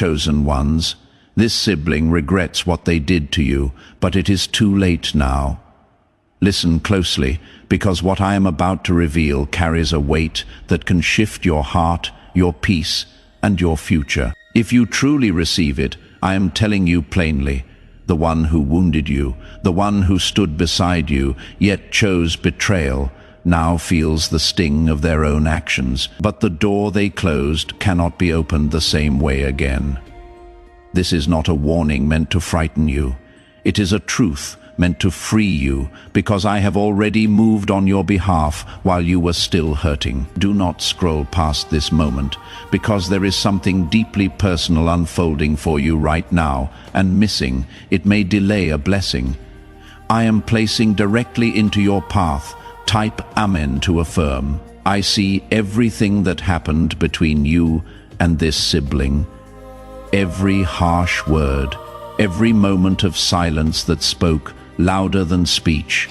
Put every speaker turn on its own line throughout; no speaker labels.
chosen ones. This sibling regrets what they did to you, but it is too late now. Listen closely, because what I am about to reveal carries a weight that can shift your heart, your peace, and your future. If you truly receive it, I am telling you plainly, the one who wounded you, the one who stood beside you, yet chose betrayal, now feels the sting of their own actions, but the door they closed cannot be opened the same way again. This is not a warning meant to frighten you. It is a truth meant to free you, because I have already moved on your behalf while you were still hurting. Do not scroll past this moment, because there is something deeply personal unfolding for you right now, and missing, it may delay a blessing. I am placing directly into your path. Type Amen to affirm. I see everything that happened between you and this sibling. Every harsh word, every moment of silence that spoke louder than speech,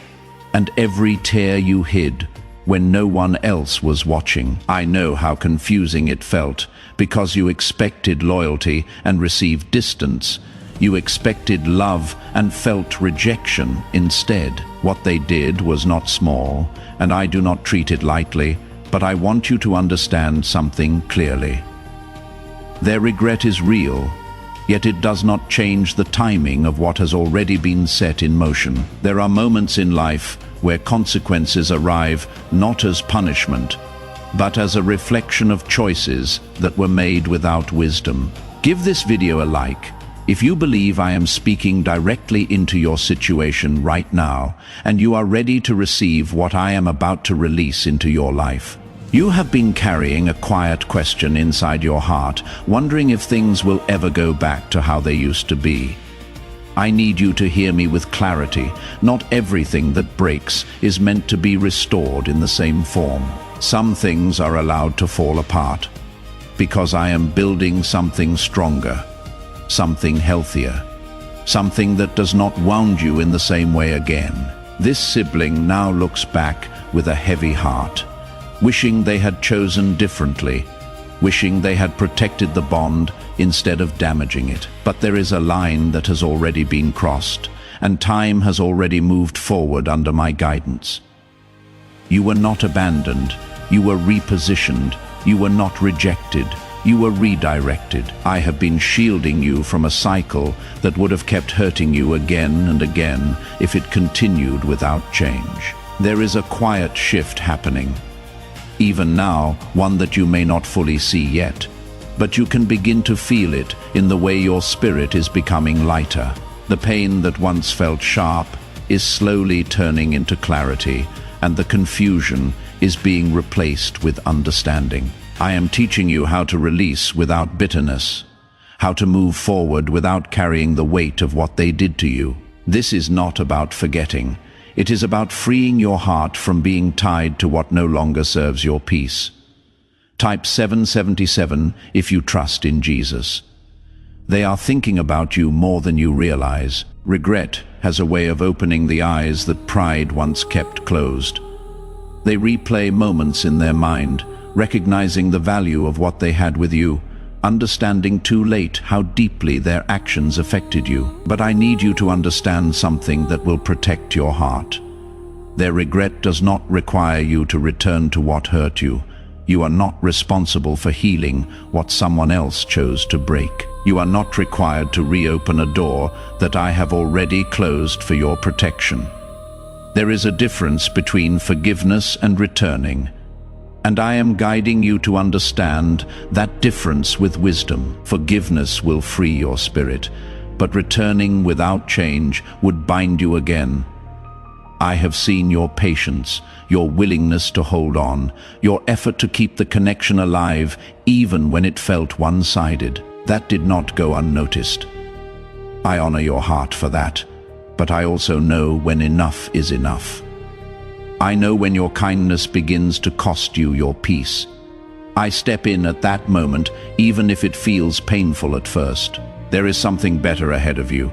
and every tear you hid when no one else was watching. I know how confusing it felt, because you expected loyalty and received distance. You expected love and felt rejection instead. What they did was not small, and I do not treat it lightly, but I want you to understand something clearly. Their regret is real, yet it does not change the timing of what has already been set in motion. There are moments in life where consequences arrive not as punishment, but as a reflection of choices that were made without wisdom. Give this video a like if you believe I am speaking directly into your situation right now, and you are ready to receive what I am about to release into your life. You have been carrying a quiet question inside your heart, wondering if things will ever go back to how they used to be. I need you to hear me with clarity. Not everything that breaks is meant to be restored in the same form. Some things are allowed to fall apart, because I am building something stronger, something healthier, something that does not wound you in the same way again. This sibling now looks back with a heavy heart, wishing they had chosen differently, wishing they had protected the bond instead of damaging it. But there is a line that has already been crossed, and time has already moved forward under my guidance. You were not abandoned, you were repositioned, you were not rejected, you were redirected. I have been shielding you from a cycle that would have kept hurting you again and again if it continued without change. There is a quiet shift happening. Even now, one that you may not fully see yet, but you can begin to feel it in the way your spirit is becoming lighter. The pain that once felt sharp is slowly turning into clarity, and the confusion is being replaced with understanding. I am teaching you how to release without bitterness, how to move forward without carrying the weight of what they did to you. This is not about forgetting. It is about freeing your heart from being tied to what no longer serves your peace. Type 777 if you trust in Jesus. They are thinking about you more than you realize. Regret has a way of opening the eyes that pride once kept closed. They replay moments in their mind, recognizing the value of what they had with you, understanding too late how deeply their actions affected you. But I need you to understand something that will protect your heart. Their regret does not require you to return to what hurt you. You are not responsible for healing what someone else chose to break. You are not required to reopen a door that I have already closed for your protection. There is a difference between forgiveness and returning, and I am guiding you to understand that difference with wisdom. Forgiveness will free your spirit, but returning without change would bind you again. I have seen your patience, your willingness to hold on, your effort to keep the connection alive even when it felt one-sided. That did not go unnoticed. I honor your heart for that, but I also know when enough is enough. I know when your kindness begins to cost you your peace. I step in at that moment, even if it feels painful at first. There is something better ahead of you.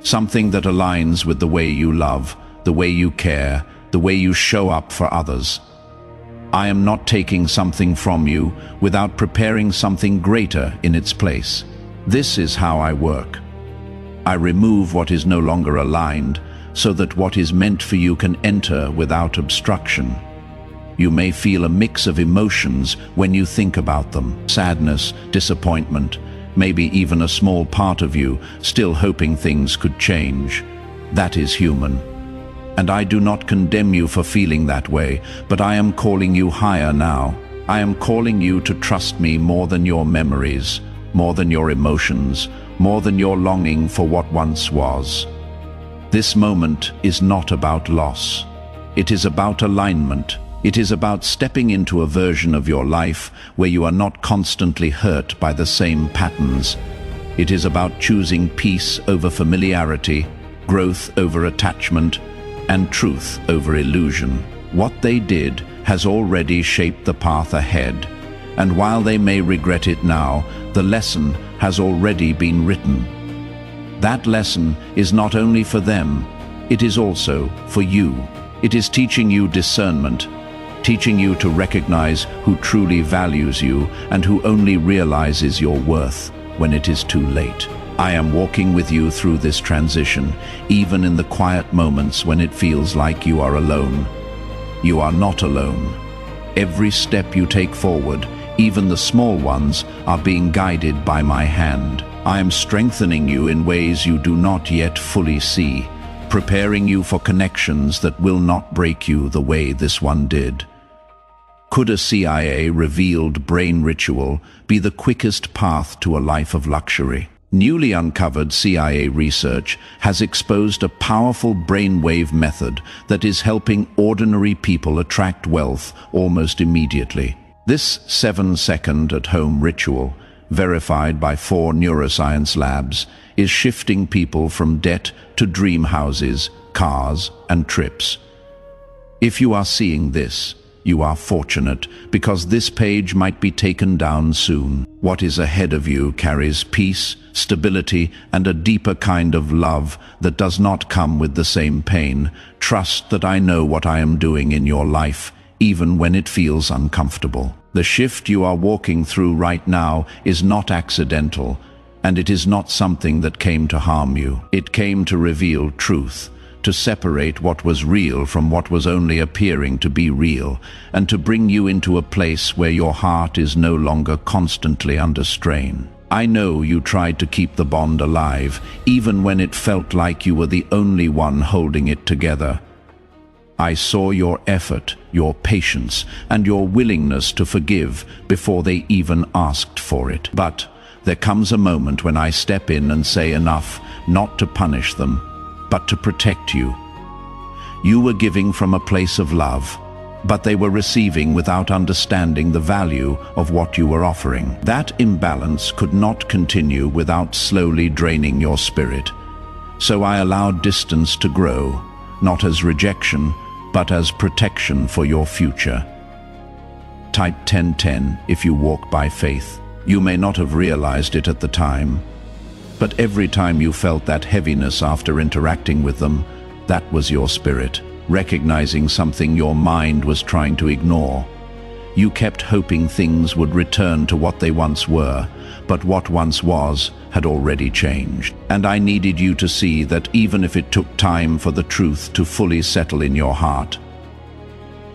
Something that aligns with the way you love, the way you care, the way you show up for others. I am not taking something from you without preparing something greater in its place. This is how I work. I remove what is no longer aligned so that what is meant for you can enter without obstruction. You may feel a mix of emotions when you think about them: sadness, disappointment, maybe even a small part of you still hoping things could change. That is human. And I do not condemn you for feeling that way, but I am calling you higher now. I am calling you to trust me more than your memories, more than your emotions, more than your longing for what once was. This moment is not about loss. It is about alignment. It is about stepping into a version of your life where you are not constantly hurt by the same patterns. It is about choosing peace over familiarity, growth over attachment, and truth over illusion. What they did has already shaped the path ahead, and while they may regret it now, the lesson has already been written. That lesson is not only for them, it is also for you. It is teaching you discernment, teaching you to recognize who truly values you and who only realizes your worth when it is too late. I am walking with you through this transition, even in the quiet moments when it feels like you are alone. You are not alone. Every step you take forward, even the small ones, are being guided by my hand. I am strengthening you in ways you do not yet fully see, preparing you for connections that will not break you the way this one did. Could a CIA-revealed brain ritual be the quickest path to a life of luxury? Newly uncovered CIA research has exposed a powerful brainwave method that is helping ordinary people attract wealth almost immediately. This 7-second at-home ritual, verified by 4 neuroscience labs, is shifting people from debt to dream houses, cars, and trips. If you are seeing this, you are fortunate, because this page might be taken down soon. What is ahead of you carries peace, stability, and a deeper kind of love that does not come with the same pain. Trust that I know what I am doing in your life, even when it feels uncomfortable. The shift you are walking through right now is not accidental, and it is not something that came to harm you. It came to reveal truth, to separate what was real from what was only appearing to be real, and to bring you into a place where your heart is no longer constantly under strain. I know you tried to keep the bond alive, even when it felt like you were the only one holding it together. I saw your effort, your patience, and your willingness to forgive before they even asked for it. But there comes a moment when I step in and say enough, not to punish them, but to protect you. You were giving from a place of love, but they were receiving without understanding the value of what you were offering. That imbalance could not continue without slowly draining your spirit. So I allowed distance to grow, not as rejection, but as protection for your future. Type 1010 if you walk by faith. You may not have realized it at the time, but every time you felt that heaviness after interacting with them, that was your spirit, recognizing something your mind was trying to ignore. You kept hoping things would return to what they once were, but what once was had already changed. And I needed you to see that even if it took time for the truth to fully settle in your heart,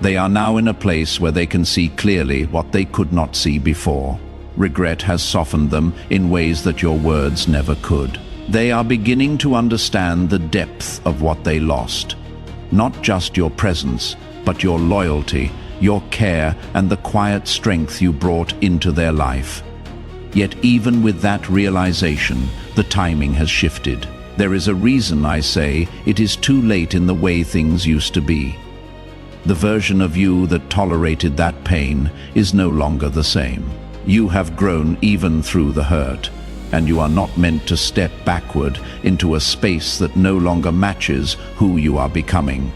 they are now in a place where they can see clearly what they could not see before. Regret has softened them in ways that your words never could. They are beginning to understand the depth of what they lost. Not just your presence, but your loyalty, your care, and the quiet strength you brought into their life. Yet even with that realization, the timing has shifted. There is a reason I say it is too late in the way things used to be. The version of you that tolerated that pain is no longer the same. You have grown even through the hurt, and you are not meant to step backward into a space that no longer matches who you are becoming.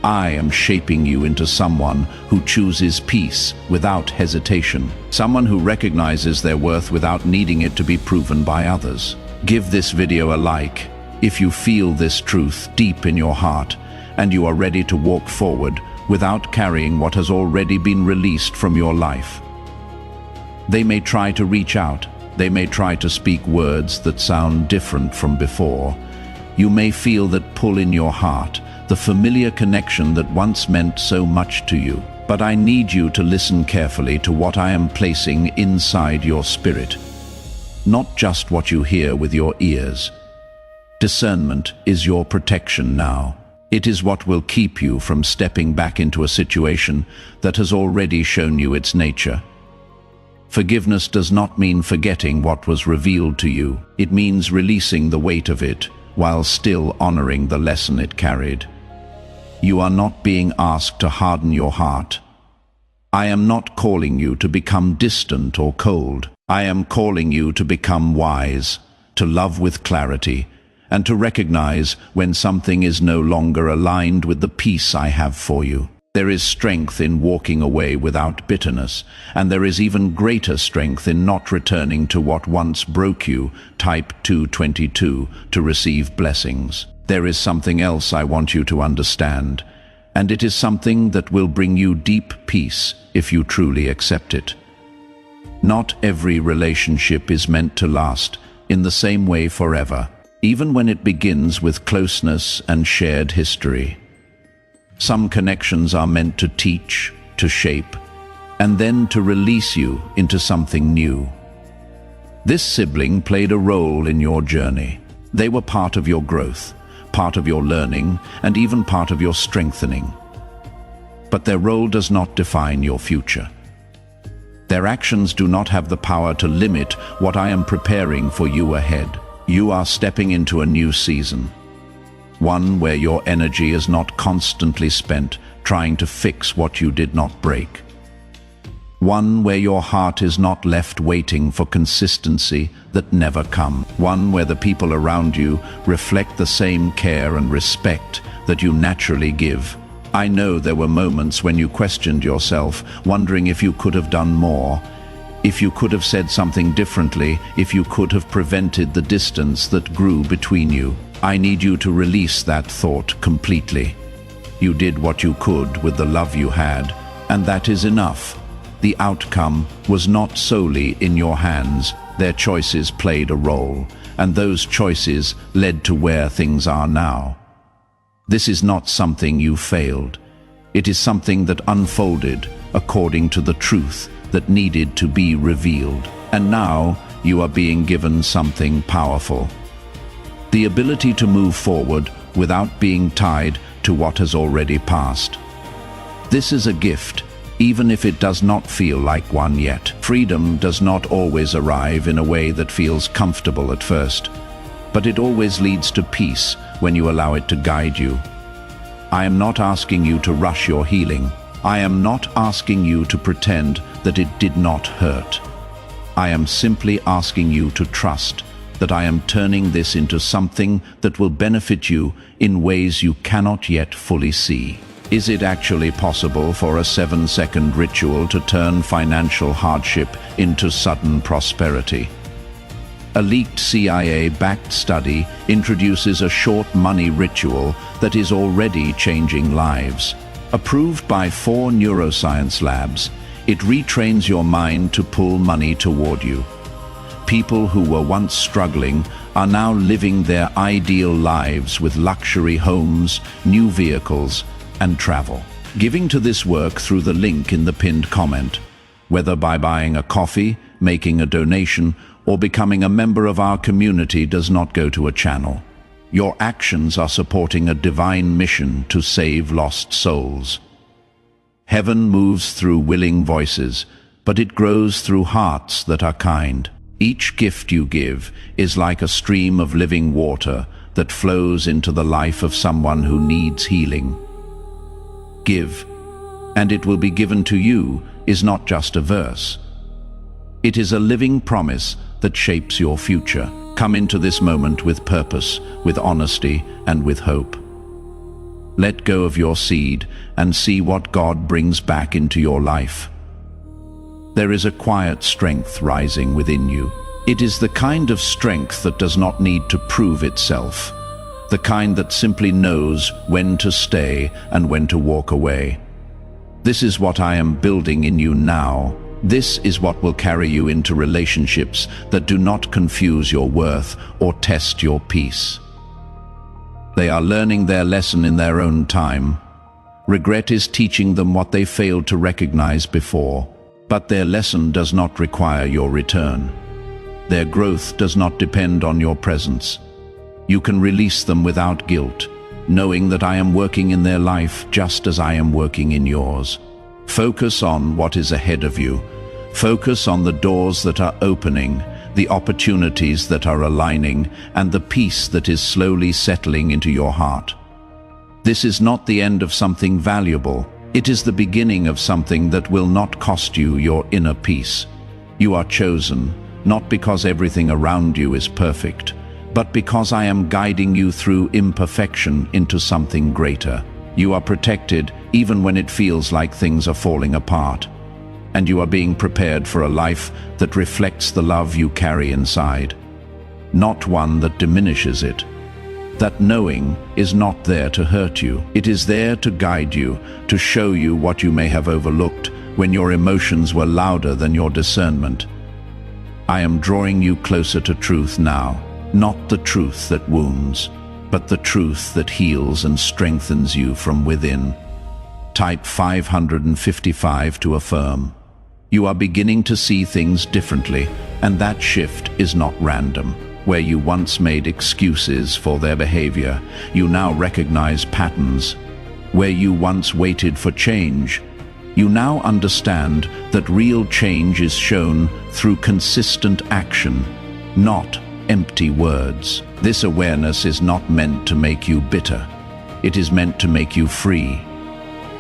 I am shaping you into someone who chooses peace without hesitation, someone who recognizes their worth without needing it to be proven by others. Give this video a like if you feel this truth deep in your heart and you are ready to walk forward without carrying what has already been released from your life. They may try to reach out, They may try to speak words that sound different from before. You may feel that pull in your heart, the familiar connection that once meant so much to you. But I need you to listen carefully to what I am placing inside your spirit. Not just what you hear with your ears. Discernment is your protection now. It is what will keep you from stepping back into a situation that has already shown you its nature. Forgiveness does not mean forgetting what was revealed to you. It means releasing the weight of it while still honoring the lesson it carried. You are not being asked to harden your heart. I am not calling you to become distant or cold. I am calling you to become wise, to love with clarity, and to recognize when something is no longer aligned with the peace I have for you. There is strength in walking away without bitterness, and there is even greater strength in not returning to what once broke you, type 222, to receive blessings. There is something else I want you to understand, and it is something that will bring you deep peace if you truly accept it. Not every relationship is meant to last in the same way forever, even when it begins with closeness and shared history. Some connections are meant to teach, to shape, and then to release you into something new. This sibling played a role in your journey. They were part of your growth, part of your learning, and even part of your strengthening. But their role does not define your future. Their actions do not have the power to limit what I am preparing for you ahead. You are stepping into a new season, one where your energy is not constantly spent trying to fix what you did not break. One where your heart is not left waiting for consistency that never come. One where the people around you reflect the same care and respect that you naturally give. I know there were moments when you questioned yourself, wondering if you could have done more, if you could have said something differently, if you could have prevented the distance that grew between you. I need you to release that thought completely. You did what you could with the love you had, and that is enough. The outcome was not solely in your hands. Their choices played a role, and those choices led to where things are now. This is not something you failed. It is something that unfolded according to the truth that needed to be revealed. And now you are being given something powerful. The ability to move forward without being tied to what has already passed. This is a gift, even if it does not feel like one yet. Freedom does not always arrive in a way that feels comfortable at first, but it always leads to peace when you allow it to guide you. I am not asking you to rush your healing. I am not asking you to pretend that it did not hurt. I am simply asking you to trust that I am turning this into something that will benefit you in ways you cannot yet fully see. Is it actually possible for a 7-second ritual to turn financial hardship into sudden prosperity? A leaked CIA-backed study introduces a short money ritual that is already changing lives. Approved by 4 neuroscience labs, it retrains your mind to pull money toward you. People who were once struggling are now living their ideal lives with luxury homes, new vehicles, and travel. Giving to this work through the link in the pinned comment, whether by buying a coffee, making a donation, or becoming a member of our community, does not go to a channel. Your actions are supporting a divine mission to save lost souls. Heaven moves through willing voices, but it grows through hearts that are kind. Each gift you give is like a stream of living water that flows into the life of someone who needs healing. Give, and it will be given to you is not just a verse. It is a living promise that shapes your future. Come into this moment with purpose, with honesty, and with hope. Let go of your seed and see what God brings back into your life. There is a quiet strength rising within you. It is the kind of strength that does not need to prove itself, the kind that simply knows when to stay and when to walk away. This is what I am building in you now, This is what will carry you into relationships that do not confuse your worth or test your peace. They are learning their lesson in their own time. Regret is teaching them what they failed to recognize before, but their lesson does not require your return. Their growth does not depend on your presence. You can release them without guilt, knowing that I am working in their life just as I am working in yours. Focus on what is ahead of you. Focus on the doors that are opening, the opportunities that are aligning, and the peace that is slowly settling into your heart. This is not the end of something valuable. It is the beginning of something that will not cost you your inner peace. You are chosen, not because everything around you is perfect, but because I am guiding you through imperfection into something greater. You are protected even when it feels like things are falling apart. And you are being prepared for a life that reflects the love you carry inside, not one that diminishes it. That knowing is not there to hurt you. It is there to guide you, to show you what you may have overlooked when your emotions were louder than your discernment. I am drawing you closer to truth now, not the truth that wounds, but the truth that heals and strengthens you from within. Type 555 to affirm. You are beginning to see things differently, and that shift is not random. Where you once made excuses for their behavior, you now recognize patterns. Where you once waited for change, you now understand that real change is shown through consistent action, not empty words. This awareness is not meant to make you bitter. It is meant to make you free.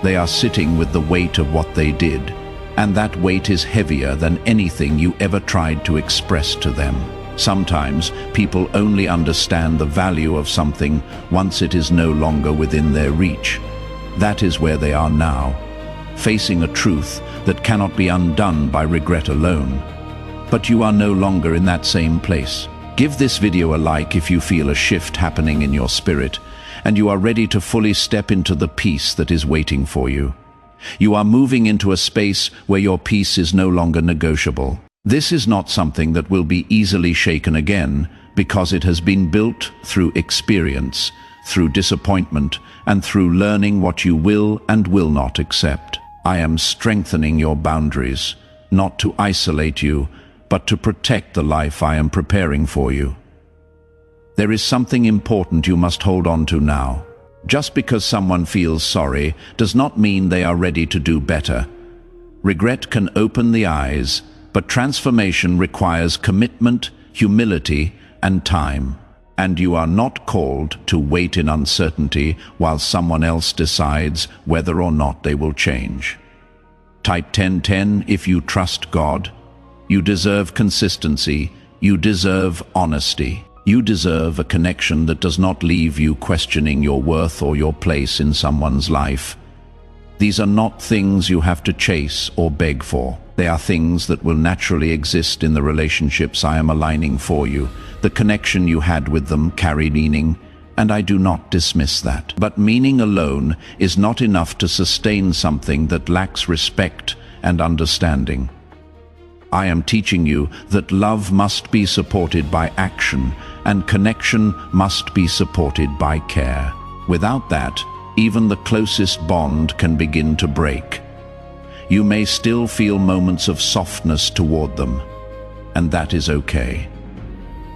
They are sitting with the weight of what they did, and that weight is heavier than anything you ever tried to express to them. Sometimes people only understand the value of something once it is no longer within their reach. That is where they are now, facing a truth that cannot be undone by regret alone. But you are no longer in that same place. Give this video a like if you feel a shift happening in your spirit, and you are ready to fully step into the peace that is waiting for you. You are moving into a space where your peace is no longer negotiable. This is not something that will be easily shaken again, because it has been built through experience, through disappointment, and through learning what you will and will not accept. I am strengthening your boundaries, not to isolate you, but to protect the life I am preparing for you. There is something important you must hold on to now. Just because someone feels sorry does not mean they are ready to do better. Regret can open the eyes, but transformation requires commitment, humility, and time. And you are not called to wait in uncertainty while someone else decides whether or not they will change. Type 1010 if you trust God. You deserve consistency. You deserve honesty. You deserve a connection that does not leave you questioning your worth or your place in someone's life. These are not things you have to chase or beg for. They are things that will naturally exist in the relationships I am aligning for you. The connection you had with them carried meaning, and I do not dismiss that. But meaning alone is not enough to sustain something that lacks respect and understanding. I am teaching you that love must be supported by action, and connection must be supported by care. Without that, even the closest bond can begin to break. You may still feel moments of softness toward them, and that is okay.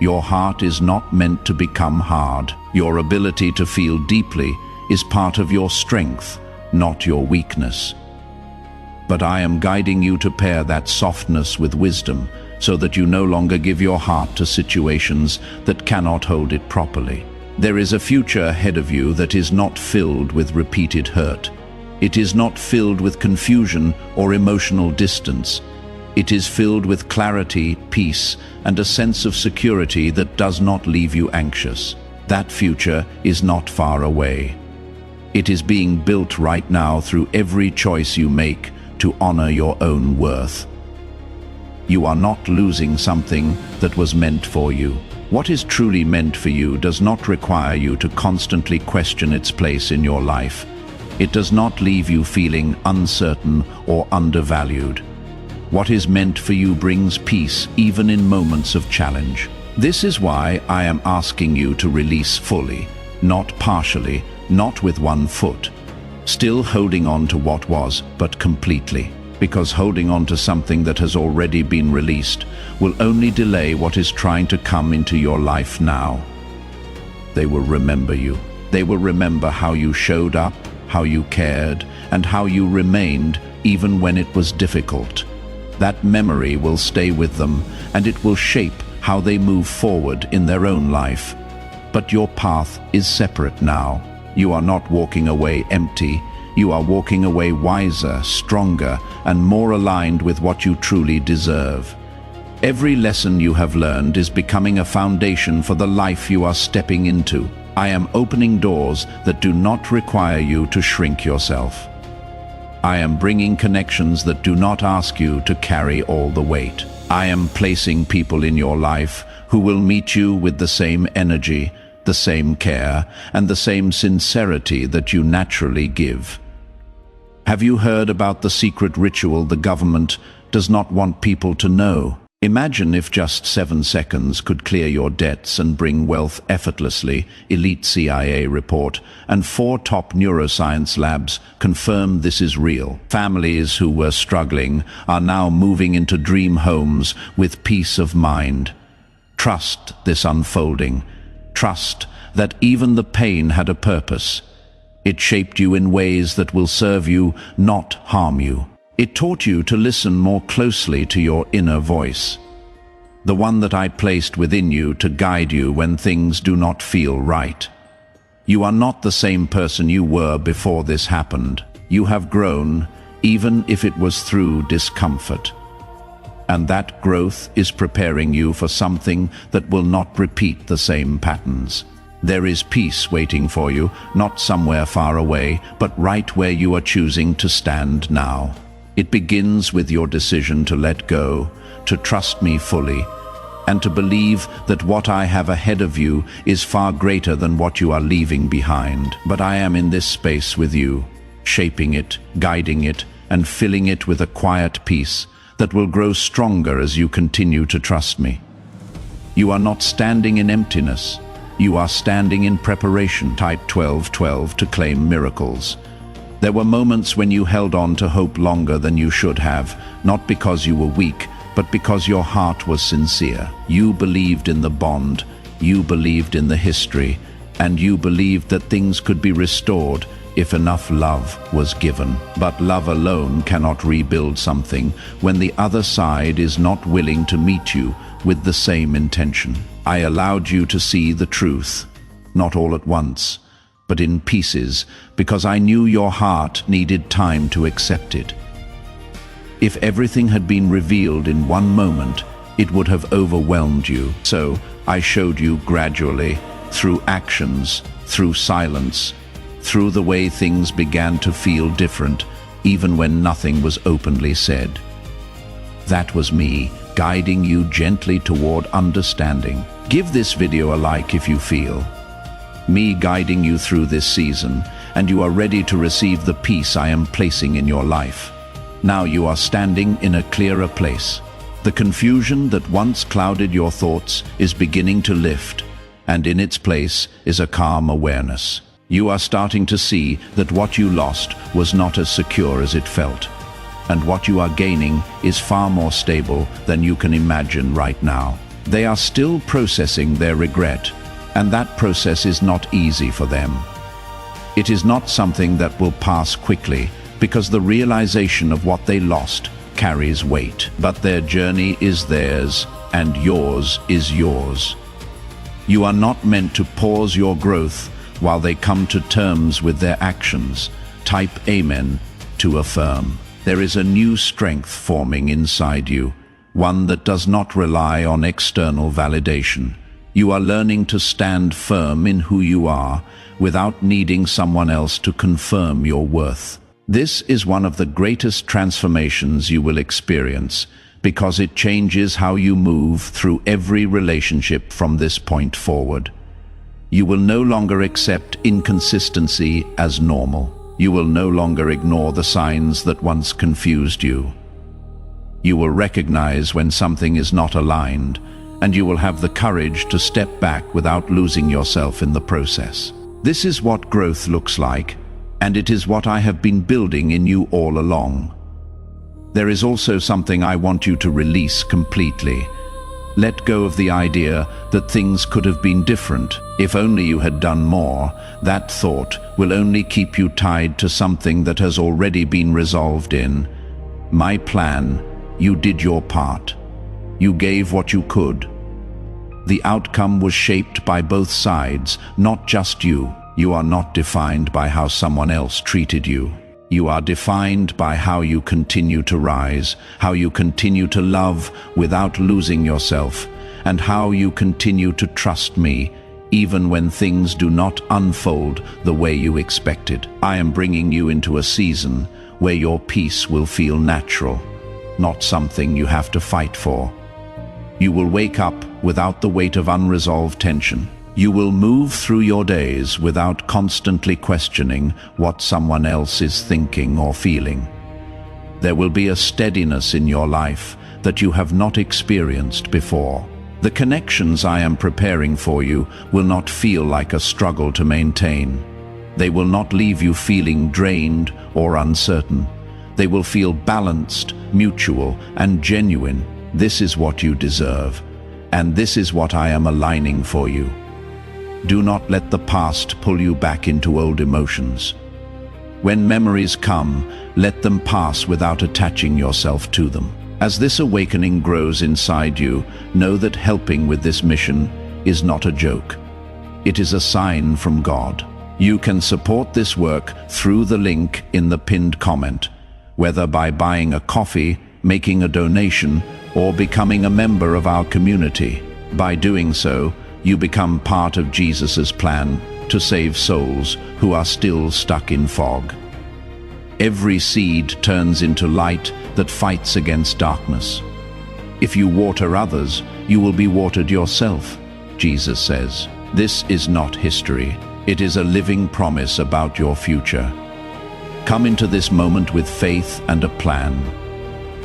Your heart is not meant to become hard. Your ability to feel deeply is part of your strength, not your weakness. But I am guiding you to pair that softness with wisdom, so that you no longer give your heart to situations that cannot hold it properly. There is a future ahead of you that is not filled with repeated hurt. It is not filled with confusion or emotional distance. It is filled with clarity, peace, and a sense of security that does not leave you anxious. That future is not far away. It is being built right now through every choice you make to honor your own worth. You are not losing something that was meant for you. What is truly meant for you does not require you to constantly question its place in your life. It does not leave you feeling uncertain or undervalued. What is meant for you brings peace even in moments of challenge. This is why I am asking you to release fully, not partially, not with one foot. Still holding on to what was, but completely. Because holding on to something that has already been released will only delay what is trying to come into your life now. They will remember you. They will remember how you showed up, how you cared, and how you remained even when it was difficult. That memory will stay with them, and it will shape how they move forward in their own life. But your path is separate now. You are not walking away empty. You are walking away wiser, stronger, and more aligned with what you truly deserve. Every lesson you have learned is becoming a foundation for the life you are stepping into. I am opening doors that do not require you to shrink yourself. I am bringing connections that do not ask you to carry all the weight. I am placing people in your life who will meet you with the same energy, the same care, and the same sincerity that you naturally give. Have you heard about the secret ritual the government does not want people to know? Imagine if just 7 seconds could clear your debts and bring wealth effortlessly. Elite CIA report and 4 top neuroscience labs confirm this is real. Families who were struggling are now moving into dream homes with peace of mind. Trust this unfolding. Trust that even the pain had a purpose. It shaped you in ways that will serve you, not harm you. It taught you to listen more closely to your inner voice, the one that I placed within you to guide you when things do not feel right. You are not the same person you were before this happened. You have grown, even if it was through discomfort. And that growth is preparing you for something that will not repeat the same patterns. There is peace waiting for you, not somewhere far away, but right where you are choosing to stand now. It begins with your decision to let go, to trust me fully, and to believe that what I have ahead of you is far greater than what you are leaving behind. But I am in this space with you, shaping it, guiding it, and filling it with a quiet peace that will grow stronger as you continue to trust me. You are not standing in emptiness. You are standing in preparation. Type 1212 to claim miracles. There were moments when you held on to hope longer than you should have, not because you were weak, but because your heart was sincere. You believed in the bond, you believed in the history, and you believed that things could be restored if enough love was given. But love alone cannot rebuild something when the other side is not willing to meet you with the same intention. I allowed you to see the truth, not all at once, but in pieces, because I knew your heart needed time to accept it. If everything had been revealed in one moment, it would have overwhelmed you. So I showed you gradually, through actions, through silence, through the way things began to feel different, even when nothing was openly said. That was me, guiding you gently toward understanding. Give this video a like if you feel. Me guiding you through this season, and you are ready to receive the peace I am placing in your life. Now you are standing in a clearer place. The confusion that once clouded your thoughts is beginning to lift, and in its place is a calm awareness. You are starting to see that what you lost was not as secure as it felt, and what you are gaining is far more stable than you can imagine right now. They are still processing their regret, and that process is not easy for them. It is not something that will pass quickly, because the realization of what they lost carries weight. But their journey is theirs, and yours is yours. You are not meant to pause your growth while they come to terms with their actions. Type Amen to affirm. There is a new strength forming inside you, one that does not rely on external validation. You are learning to stand firm in who you are without needing someone else to confirm your worth. This is one of the greatest transformations you will experience because it changes how you move through every relationship from this point forward. You will no longer accept inconsistency as normal. You will no longer ignore the signs that once confused you. You will recognize when something is not aligned, and you will have the courage to step back without losing yourself in the process. This is what growth looks like, and it is what I have been building in you all along. There is also something I want you to release completely. Let go of the idea that things could have been different. If only you had done more, that thought will only keep you tied to something that has already been resolved in my plan. You did your part. You gave what you could. The outcome was shaped by both sides, not just you. You are not defined by how someone else treated you. You are defined by how you continue to rise, how you continue to love without losing yourself, and how you continue to trust me, even when things do not unfold the way you expected. I am bringing you into a season where your peace will feel natural, not something you have to fight for. You will wake up without the weight of unresolved tension. You will move through your days without constantly questioning what someone else is thinking or feeling. There will be a steadiness in your life that you have not experienced before. The connections I am preparing for you will not feel like a struggle to maintain. They will not leave you feeling drained or uncertain. They will feel balanced, mutual, and genuine. This is what you deserve, and this is what I am aligning for you. Do not let the past pull you back into old emotions. When memories come, let them pass without attaching yourself to them. As this awakening grows inside you, know that helping with this mission is not a joke. It is a sign from God. You can support this work through the link in the pinned comment, whether by buying a coffee, making a donation, or becoming a member of our community. By doing so, you become part of Jesus' plan to save souls who are still stuck in fog. Every seed turns into light that fights against darkness. If you water others, you will be watered yourself, Jesus says. This is not history. It is a living promise about your future. Come into this moment with faith and a plan.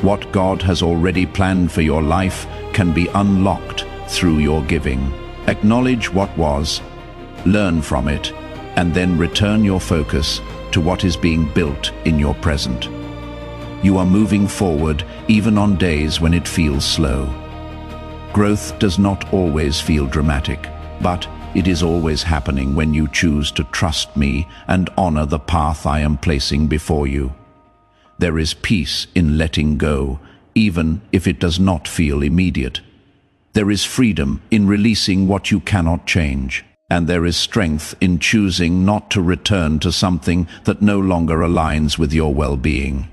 What God has already planned for your life can be unlocked through your giving. Acknowledge what was, learn from it, and then return your focus to what is being built in your present. You are moving forward even on days when it feels slow. Growth does not always feel dramatic, but it is always happening when you choose to trust me and honor the path I am placing before you. There is peace in letting go, even if it does not feel immediate. There is freedom in releasing what you cannot change, and there is strength in choosing not to return to something that no longer aligns with your well-being.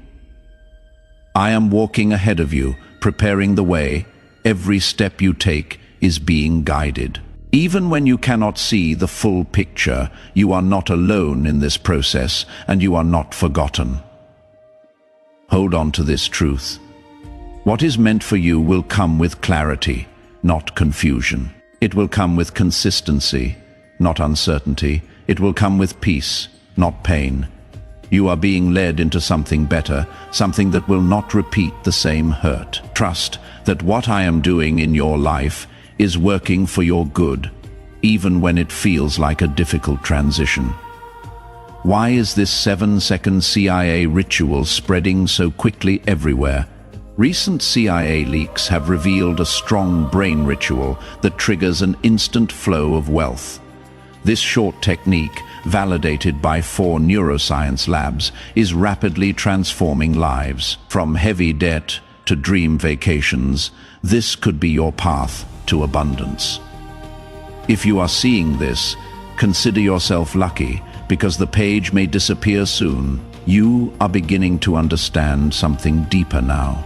I am walking ahead of you, preparing the way. Every step you take is being guided. Even when you cannot see the full picture, you are not alone in this process, and you are not forgotten. Hold on to this truth. What is meant for you will come with clarity, not confusion. It will come with consistency, not uncertainty. It will come with peace, not pain. You are being led into something better, something that will not repeat the same hurt. Trust that what I am doing in your life is working for your good, even when it feels like a difficult transition. Why is this 7-second CIA ritual spreading so quickly everywhere? Recent CIA leaks have revealed a strong brain ritual that triggers an instant flow of wealth. This short technique, validated by 4 neuroscience labs, is rapidly transforming lives. From heavy debt to dream vacations, this could be your path to abundance. If you are seeing this, consider yourself lucky, because the page may disappear soon. You are beginning to understand something deeper now.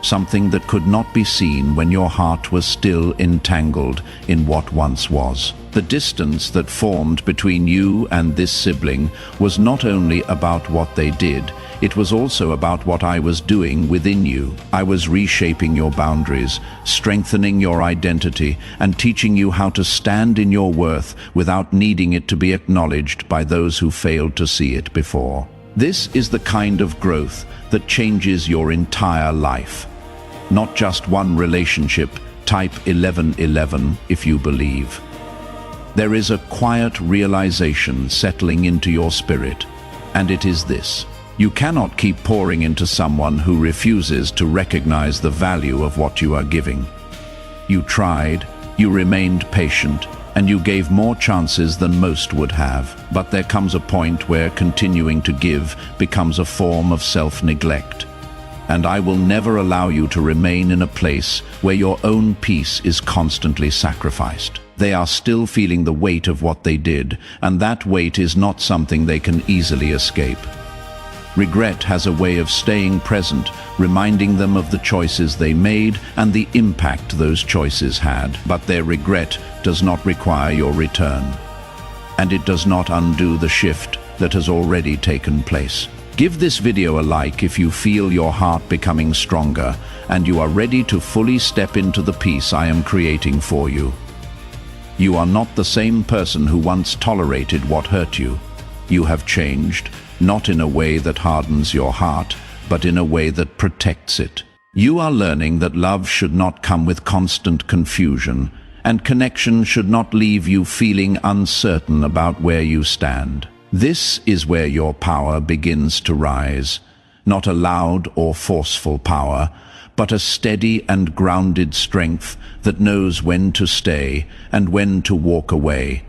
Something that could not be seen when your heart was still entangled in what once was. The distance that formed between you and this sibling was not only about what they did, it was also about what I was doing within you. I was reshaping your boundaries, strengthening your identity, and teaching you how to stand in your worth without needing it to be acknowledged by those who failed to see it before. This is the kind of growth that changes your entire life. not just one relationship. Type 1111 if you believe. There is a quiet realization settling into your spirit, and it is this: you cannot keep pouring into someone who refuses to recognize the value of what you are giving. You tried, you remained patient, and you gave more chances than most would have. But there comes a point where continuing to give becomes a form of self-neglect. And I will never allow you to remain in a place where your own peace is constantly sacrificed. They are still feeling the weight of what they did, and that weight is not something they can easily escape. Regret has a way of staying present, reminding them of the choices they made and the impact those choices had. But their regret does not require your return, and it does not undo the shift that has already taken place. Give this video a like if you feel your heart becoming stronger and you are ready to fully step into the peace I am creating for you. You are not the same person who once tolerated what hurt you. You have changed, not in a way that hardens your heart, but in a way that protects it. You are learning that love should not come with constant confusion, and connection should not leave you feeling uncertain about where you stand. This is where your power begins to rise, not a loud or forceful power, but a steady and grounded strength that knows when to stay and when to walk away.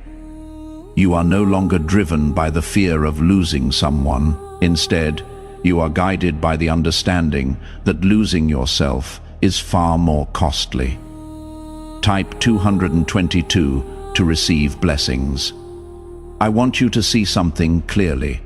You are no longer driven by the fear of losing someone. Instead, you are guided by the understanding that losing yourself is far more costly. Type 222 to receive blessings. I want you to see something clearly.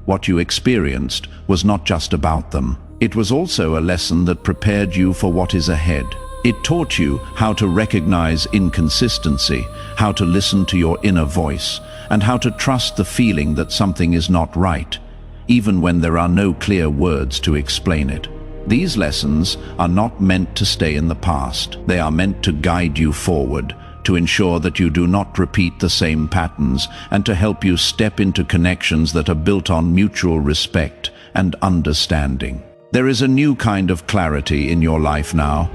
What you experienced was not just about them. It was also a lesson that prepared you for what is ahead. It taught you how to recognize inconsistency, how to listen to your inner voice, and how to trust the feeling that something is not right, even when there are no clear words to explain it. These lessons are not meant to stay in the past. They are meant to guide you forward, to ensure that you do not repeat the same patterns, and to help you step into connections that are built on mutual respect and understanding. There is a new kind of clarity in your life now.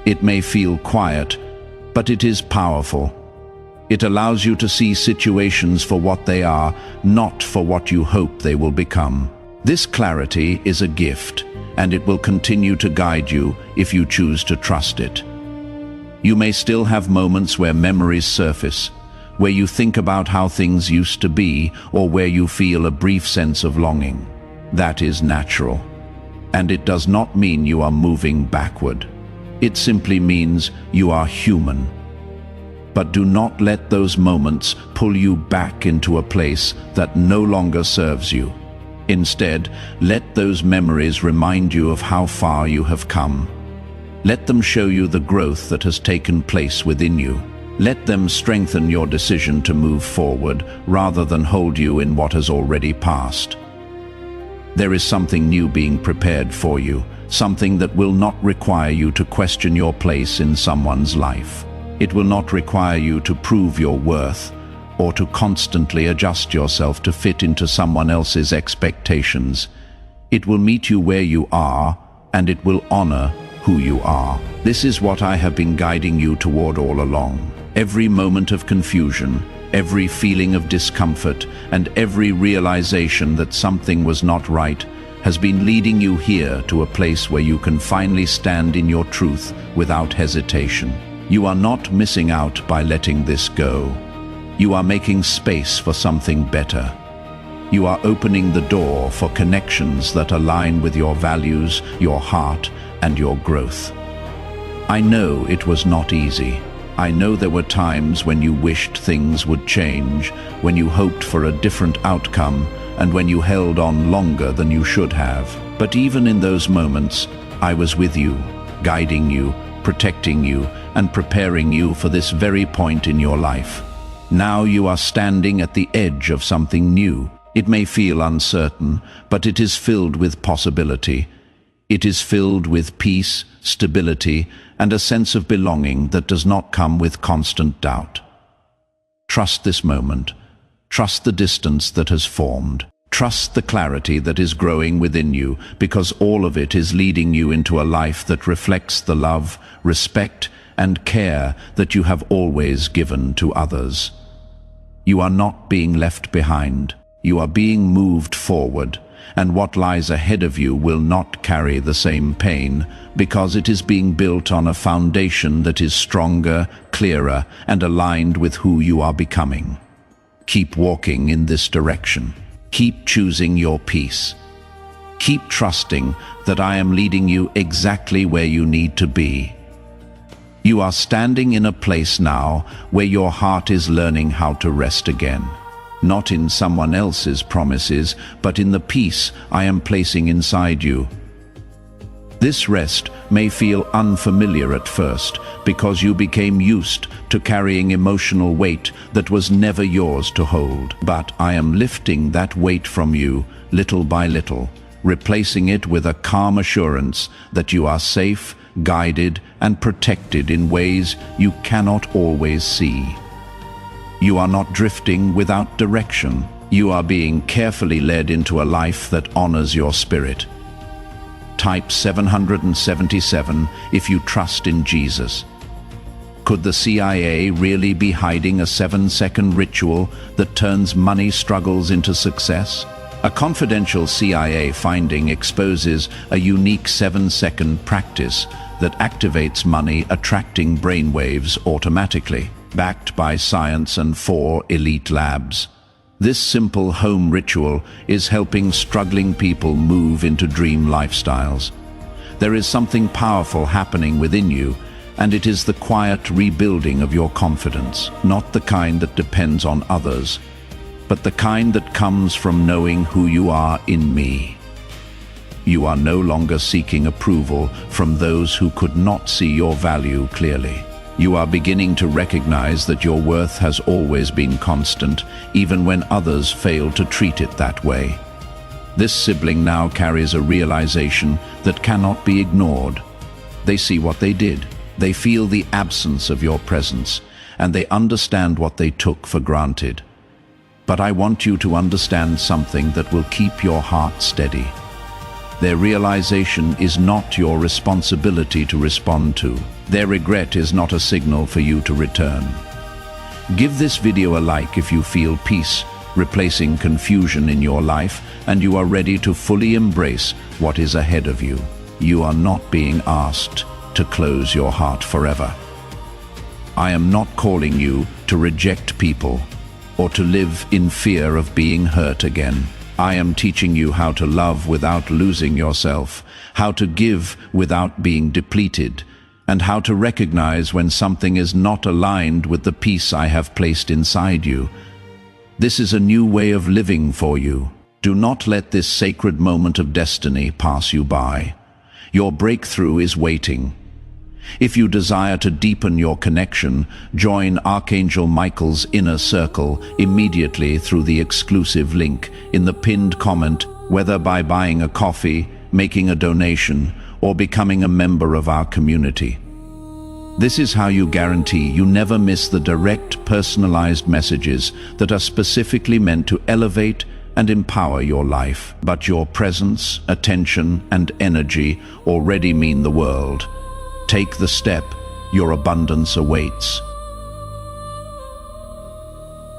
It may feel quiet, but it is powerful. It allows you to see situations for what they are, not for what you hope they will become. This clarity is a gift, and it will continue to guide you if you choose to trust it. You may still have moments where memories surface, where you think about how things used to be, or where you feel a brief sense of longing. That is natural, and it does not mean you are moving backward. It simply means you are human. But do not let those moments pull you back into a place that no longer serves you. Instead, let those memories remind you of how far you have come. Let them show you the growth that has taken place within you. Let them strengthen your decision to move forward rather than hold you in what has already passed. There is something new being prepared for you, something that will not require you to question your place in someone's life. It will not require you to prove your worth or to constantly adjust yourself to fit into someone else's expectations. It will meet you where you are, and it will honor who you are. This is what I have been guiding you toward all along. Every moment of confusion, every feeling of discomfort, and every realization that something was not right has been leading you here to a place where you can finally stand in your truth without hesitation. You are not missing out by letting this go. You are making space for something better. You are opening the door for connections that align with your values, your heart, and your growth. I know it was not easy. I know there were times when you wished things would change, when you hoped for a different outcome, and when you held on longer than you should have. But even in those moments, I was with you, guiding you, protecting you, and preparing you for this very point in your life. Now you are standing at the edge of something new. It may feel uncertain, but it is filled with possibility. It is filled with peace, stability, and a sense of belonging that does not come with constant doubt. Trust this moment. Trust the distance that has formed. Trust the clarity that is growing within you, because all of it is leading you into a life that reflects the love, respect, and care that you have always given to others. You are not being left behind. You are being moved forward, and what lies ahead of you will not carry the same pain, because it is being built on a foundation that is stronger, clearer, and aligned with who you are becoming. Keep walking in this direction. Keep choosing your peace. Keep trusting that I am leading you exactly where you need to be. You are standing in a place now where your heart is learning how to rest again. Not in someone else's promises, but in the peace I am placing inside you. This rest may feel unfamiliar at first, because you became used to carrying emotional weight that was never yours to hold. But I am lifting that weight from you, little by little, replacing it with a calm assurance that you are safe, guided, and protected in ways you cannot always see. You are not drifting without direction. You are being carefully led into a life that honors your spirit. Type 777 if you trust in Jesus. Could the CIA really be hiding a 7-second ritual that turns money struggles into success? A confidential CIA finding exposes a unique 7-second practice that activates money attracting brainwaves automatically, backed by science and 4 elite labs. This simple home ritual is helping struggling people move into dream lifestyles. There is something powerful happening within you, and it is the quiet rebuilding of your confidence, not the kind that depends on others, but the kind that comes from knowing who you are in me. You are no longer seeking approval from those who could not see your value clearly. You are beginning to recognize that your worth has always been constant, even when others fail to treat it that way. This sibling now carries a realization that cannot be ignored. They see what they did. They feel the absence of your presence, and they understand what they took for granted. But I want you to understand something that will keep your heart steady. Their realization is not your responsibility to respond to. Their regret is not a signal for you to return. Give this video a like if you feel peace replacing confusion in your life and you are ready to fully embrace what is ahead of you. You are not being asked to close your heart forever. I am not calling you to reject people or to live in fear of being hurt again. I am teaching you how to love without losing yourself, how to give without being depleted, and how to recognize when something is not aligned with the peace I have placed inside you. This is a new way of living for you. Do not let this sacred moment of destiny pass you by. Your breakthrough is waiting. If you desire to deepen your connection, join Archangel Michael's inner circle immediately through the exclusive link in the pinned comment, whether by buying a coffee, making a donation, or becoming a member of our community. This is how you guarantee you never miss the direct, personalized messages that are specifically meant to elevate and empower your life. But your presence, attention, and energy already mean the world. Take the step, your abundance awaits.